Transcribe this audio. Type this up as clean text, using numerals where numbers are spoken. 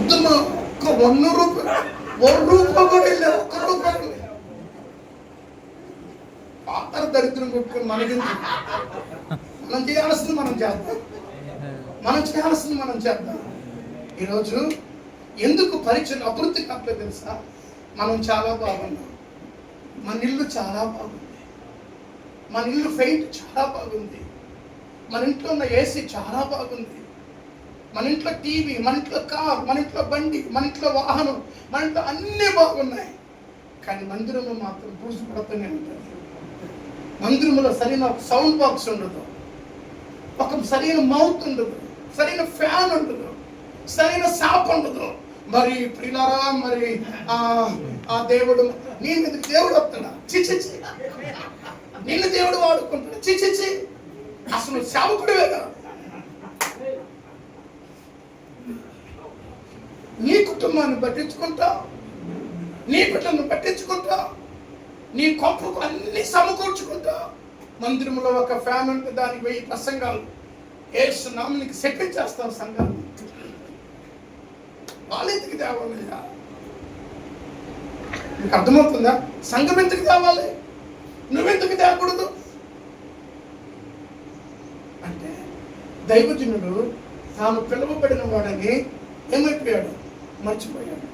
అర్థమా? ఒక్క 1 రూపాయి కూడా వెళ్ళా, 1 రూపాయి. పాత్ర దరిద్రం కొట్టుకుని మనకెందుకు? మనం చేయాల్సింది మనం చేద్దాం. ఈరోజు ఎందుకు పరీక్షలు అభివృద్ధి కావట్లేదు తెలుసా? మనం చాలా బాగున్నాం, మన ఇల్లు చాలా బాగుంది, మన ఇల్లు పెయింట్ చాలా బాగుంది, మన ఇంట్లో ఉన్న ఏసీ చాలా బాగుంది, మన ఇంట్లో టీవీ, మన ఇంట్లో కార్, మన ఇంట్లో బండి, మన ఇంట్లో వాహనం, మన ఇంట్లో అన్నీ బాగున్నాయి. కానీ మందిరంలో మాత్రం బూజు పడుతూనే ఉంటుంది. మందిరంలో సరైన సౌండ్ బాక్స్ ఉండదు, ఒక సరైన మౌత్ ఉండదు, సరైన ఫ్యాన్ ఉండదు, సరైన సాప్ ఉండదు. మరి ప్రియులారా, మరి ఆ దేవుడు నీ మీద దేవుడు వస్తాడా? చిచి, నిన్ను దేవుడు వాడుకుంటాడు. చిచి, అసలు సేవకుడివే కదా. నీ కుటుంబాన్ని పట్టించుకుంటా, నీ బిడ్డను పట్టించుకుంటా, నీ కొంపకు అన్ని సమకూర్చుకుంటా. మందిరంలో ఒక ఫ్యాన్ ఉంటే దానికి 1000 ప్రసంగాలు. యేసు నామమునకు చెప్పించేస్తాం సంఘాలు. వాళ్ళు ఎందుకు తేవాలి? నీకు అర్థమవుతుందా? సంఘం ఎందుకు తేవాలి? నువ్వెందుకు తేకూడదు అంటే, దైవజనుడు తాను పిలువబడిన వాడని ఏమైపోయాడు? మర్చిపోయాడు.